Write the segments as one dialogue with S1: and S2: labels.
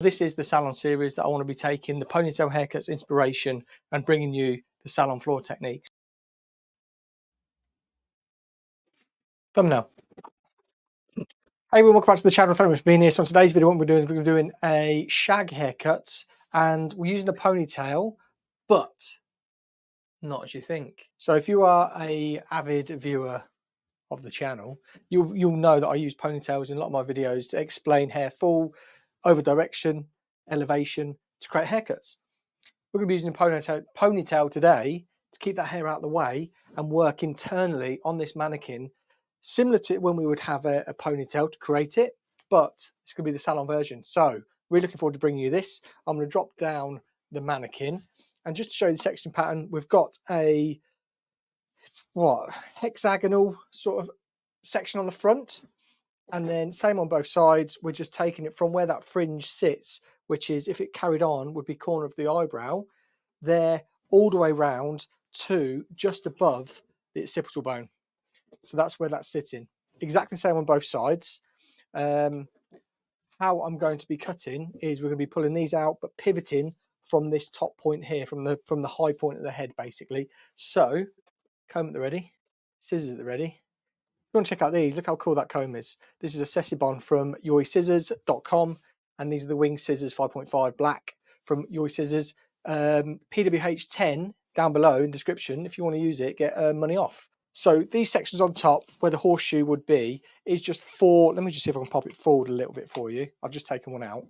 S1: This is the salon series that I want to be taking the ponytail haircuts inspiration and bringing you the salon floor techniques. Thumbnail. Hey everyone, welcome back to the channel. Thank you for being here. So on today's video, what we're doing a shag haircut, and we're using a ponytail, but not as you think. So if you are a avid viewer of the channel, you'll know that I use ponytails in a lot of my videos to explain hair fall, over direction, elevation to create haircuts. We're going to be using a ponytail today to keep that hair out of the way and work internally on this mannequin, similar to when we would have a ponytail to create it, but it's going to be the salon version. So we're looking forward to bringing you this. I'm going to drop down the mannequin, and just to show you the section pattern, we've got a hexagonal sort of section on the front, and then same on both sides. We're just taking it from where that fringe sits, which is, if it carried on, would be corner of the eyebrow there, all the way round to just above the occipital bone. So that's where that's sitting. Exactly the same on both sides. How I'm going to be cutting is we're going to be pulling these out, but pivoting from this top point here, from the high point of the head, basically. So comb at the ready, scissors at the ready. If you want to check out these, look how cool that comb is. This is a Sessibon from yoyscissors.com, and these are the wing scissors 5.5 black from Yoy Scissors. PWH 10 down below in description. If you want to use it, get money off. So these sections on top where the horseshoe would be is just four. Let me just see if I can pop it forward a little bit for you. I've just taken one out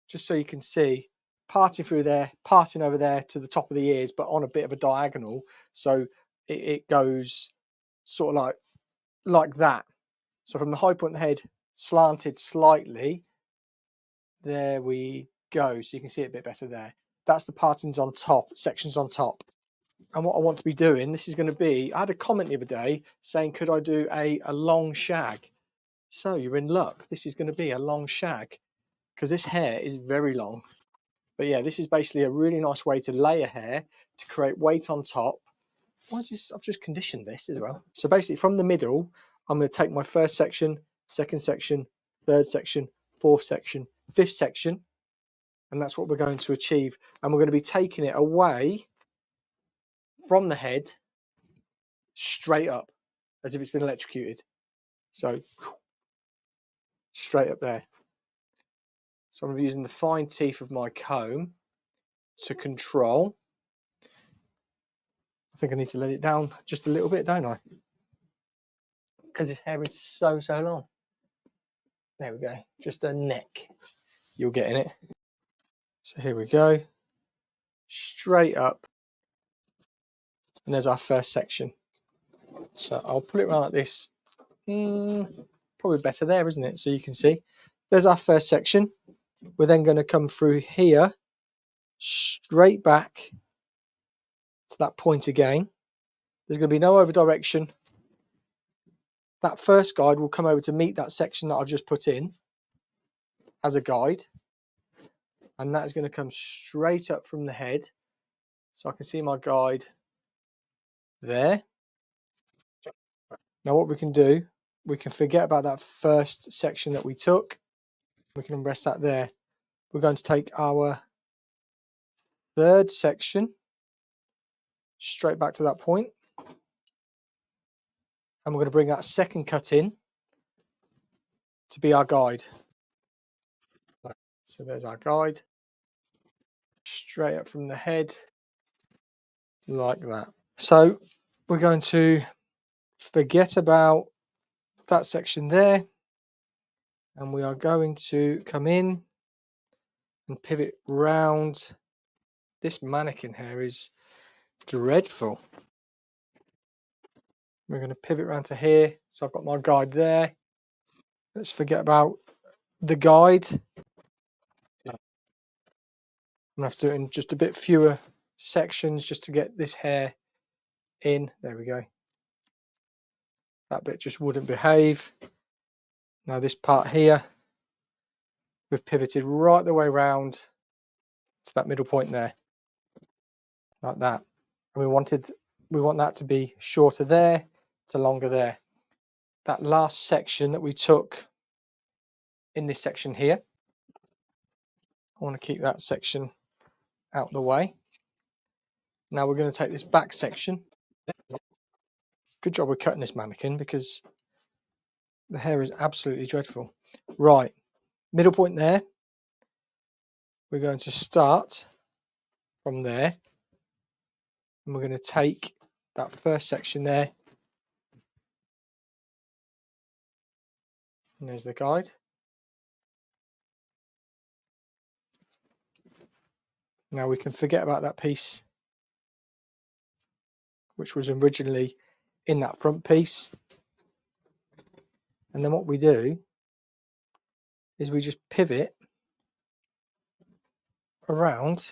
S1: just so you can see parting through there, parting over there to the top of the ears, but on a bit of a diagonal. So it goes sort of like that. So from the high point of the head, slanted slightly. There we go. So you can see it a bit better there. That's the partings on top, sections on top. And what I want to be doing, this is going to be, I had a comment the other day saying, could I do a long shag? So you're in luck. This is going to be a long shag because this hair is very long. But yeah, this is basically a really nice way to layer hair to create weight on top. Why is this? I've just conditioned this as well. So basically from the middle, I'm going to take my first section, second section, third section, fourth section, fifth section, and that's what we're going to achieve. And we're going to be taking it away from the head straight up as if it's been electrocuted. So straight up there. So I'm using the fine teeth of my comb to control. I think I need to let it down just a little bit, don't I? Because his hair is so long. There we go. Just a neck. You'll get in it. So here we go. Straight up. And there's our first section. So I'll put it around like this. Probably better there, isn't it? So you can see. There's our first section. We're then going to come through here, straight back to that point again. There's going to be no over direction. That first guide will come over to meet that section that I've just put in as a guide. And that is going to come straight up from the head. So I can see my guide there. Now what we can do, we can forget about that first section that we took. We can rest that there. We're going to take our third section straight back to that point. And we're going to bring that second cut in to be our guide. So there's our guide. Straight up from the head, like that. So we're going to forget about that section there. And we are going to come in and pivot round. This mannequin hair is dreadful. We're going to pivot round to here. So I've got my guide there. Let's forget about the guide. I'm going to have to do it in just a bit fewer sections just to get this hair in. There we go. That bit just wouldn't behave. Now this part here, we've pivoted right the way around to that middle point there, like that. And we want that to be shorter there to longer there. That last section that we took in this section here, I want to keep that section out of the way. Now we're going to take this back section. Good job with cutting this mannequin because the hair is absolutely dreadful. Right, middle point there. We're going to start from there. And we're going to take that first section there. And there's the guide. Now we can forget about that piece, which was originally in that front piece. And then what we do is we just pivot around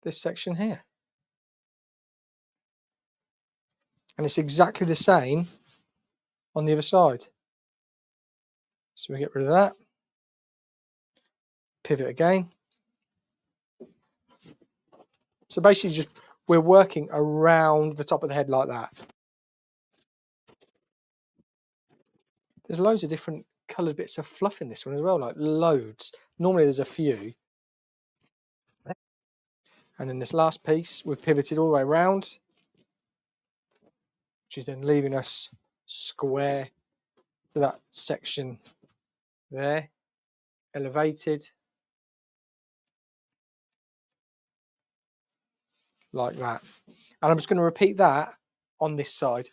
S1: this section here. And it's exactly the same on the other side. So we get rid of that, pivot again. So basically just we're working around the top of the head like that. There's loads of different coloured bits of fluff in this one as well, like loads. Normally there's a few. And then this last piece, we've pivoted all the way around, which is then leaving us square to that section there, elevated like that. And I'm just going to repeat that on this side.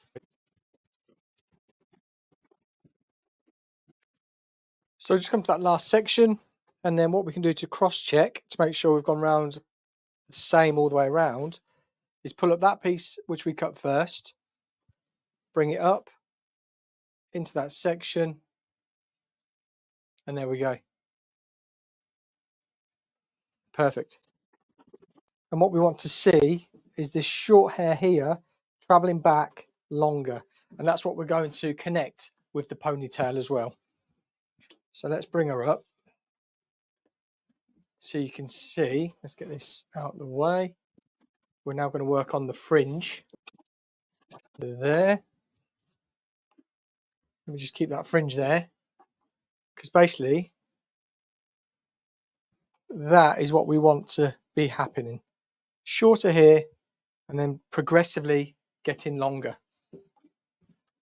S1: So just come to that last section, and then what we can do to cross check to make sure we've gone round the same all the way around is pull up that piece which we cut first, bring it up into that section, and there we go. Perfect. And what we want to see is this short hair here traveling back longer, and that's what we're going to connect with the ponytail as well. So let's bring her up so you can see. Let's get this out of the way. We're now going to work on the fringe there. Let me just keep that fringe there, because basically that is what we want to be happening. Shorter hair and then progressively getting longer.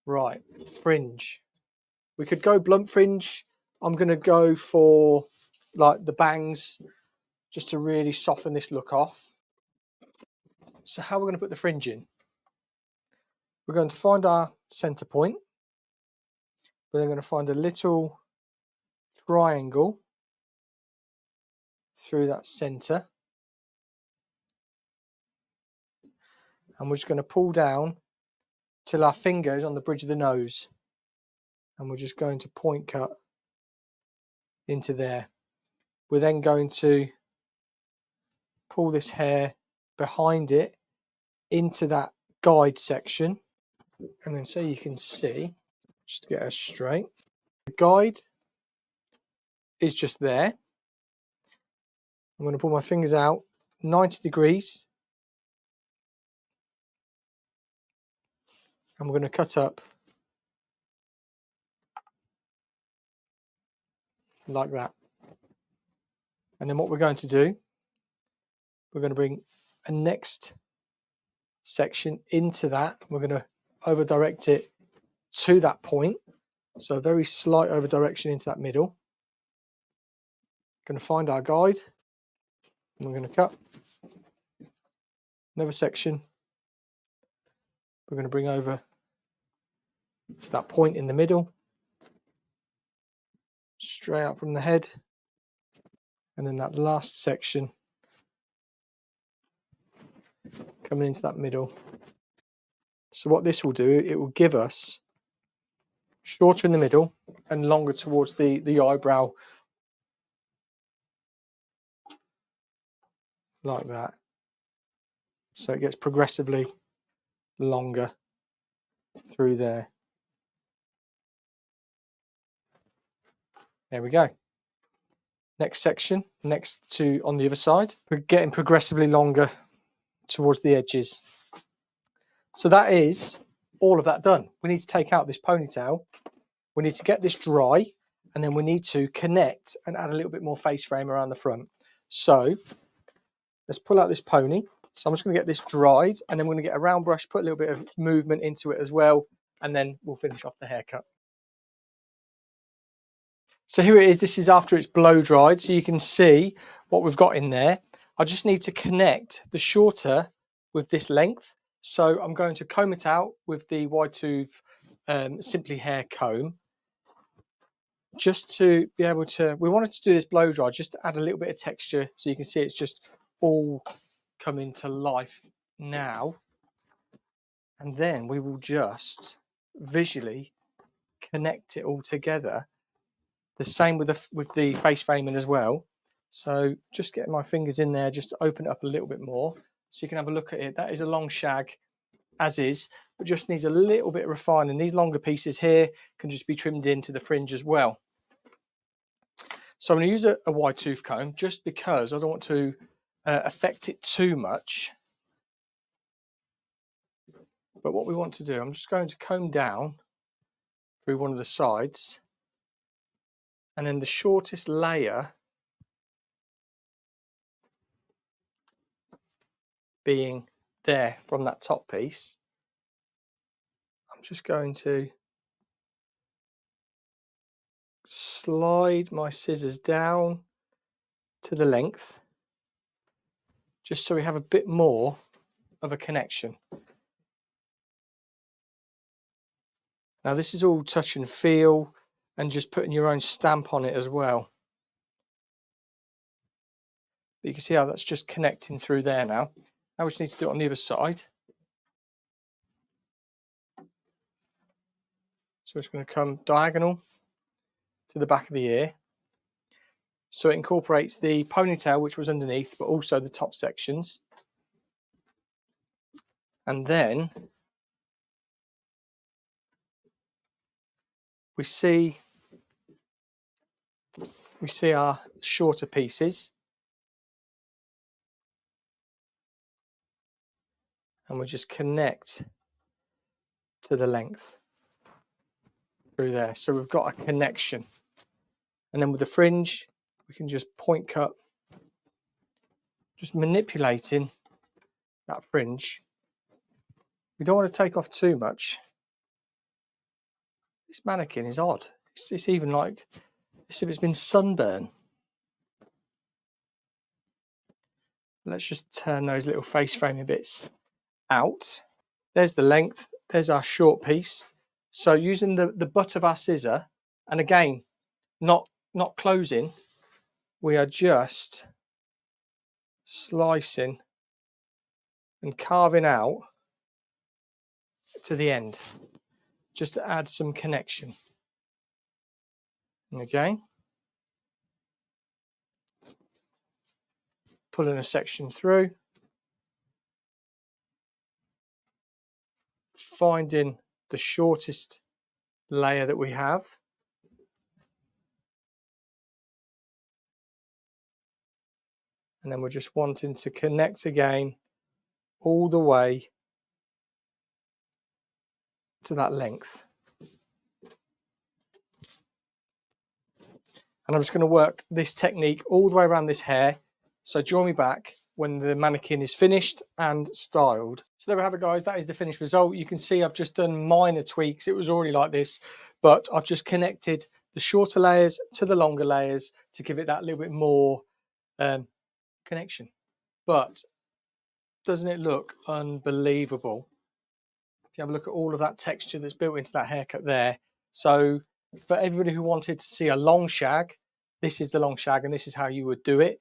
S1: Right, fringe. We could go blunt fringe. I'm going to go for like the bangs just to really soften this look off. So how we're going to put the fringe in? We're going to find our center point. We're then going to find a little triangle through that center. And we're just going to pull down till our finger is on the bridge of the nose. And we're just going to point cut into there. We're then going to pull this hair behind it into that guide section. And then so you can see, just to get us straight, the guide is just there. I'm going to pull my fingers out 90 degrees. And we're going to cut up like that. And then what we're going to do, we're going to bring a next section into that. We're going to over direct it to that point. So a very slight over direction into that middle. Going to find our guide. And we're going to cut another section. We're going to bring over to that point in the middle, straight out from the head, and then that last section coming into that middle. So what this will do, it will give us shorter in the middle and longer towards the eyebrow, like that. So it gets progressively longer through there. There we go. Next section, next to on the other side, we're getting progressively longer towards the edges. So that is all of that done. We need to take out this ponytail. We need to get this dry, and then we need to connect and add a little bit more face frame around the front. So let's pull out this pony. So I'm just going to get this dried, and then we're going to get a round brush, put a little bit of movement into it as well, and then we'll finish off the haircut. So here it is. This is after it's blow dried, so you can see what we've got in there. I just need to connect the shorter with this length. So I'm going to comb it out with the wide tooth Simply Hair comb, just to be able to, we wanted to do this blow dry just to add a little bit of texture, so you can see it's just all coming to life now. And then we will just visually connect it all together. The same with the face framing as well. So just getting my fingers in there just to open it up a little bit more so you can have a look at it. That is a long shag as is, but just needs a little bit of refining. These longer pieces here can just be trimmed into the fringe as well. So I'm going to use a wide tooth comb just because I don't want to affect it too much. But what we want to do, I'm just going to comb down through one of the sides, and then the shortest layer being there from that top piece. I'm just going to slide my scissors down to the length, just so we have a bit more of a connection. Now this is all touch and feel and just putting your own stamp on it as well. But you can see how that's just connecting through there now. Now we just need to do it on the other side. So it's going to come diagonal to the back of the ear. So it incorporates the ponytail, which was underneath, but also the top sections. And then we see our shorter pieces. And we just connect to the length through there. So we've got a connection. And then with the fringe, we can just point cut, just manipulating that fringe. We don't want to take off too much. This mannequin is odd. It's even like as if it's been sunburned. Let's just turn those little face framing bits out. There's the length, there's our short piece. So using the butt of our scissor, and again, not closing, we are just slicing and carving out to the end, just to add some connection. And again, pulling a section through, finding the shortest layer that we have, and then we're just wanting to connect again all the way to that length. And I'm just going to work this technique all the way around this hair. So join me back when the mannequin is finished and styled. So there we have it, guys. That is the finished result. You can see I've just done minor tweaks. It was already like this, but I've just connected the shorter layers to the longer layers to give it that little bit more connection. But doesn't it look unbelievable? If you have a look at all of that texture that's built into that haircut there. So for everybody who wanted to see a long shag, this is the long shag, and this is how you would do it.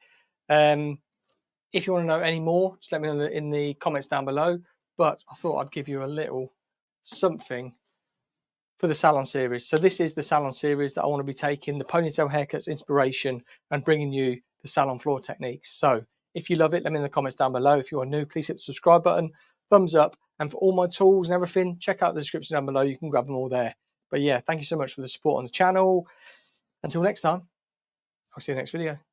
S1: If you want to know any more, just let me know in the comments down below. But I thought I'd give you a little something for the salon series. So this is the salon series that I want to be taking the ponytail haircuts inspiration and bringing you the salon floor techniques. So if you love it, let me know in the comments down below. If you are new, please hit the subscribe button, thumbs up. And for all my tools and everything, check out the description down below. You can grab them all there. But yeah, thank you so much for the support on the channel. Until next time, I'll see you in the next video.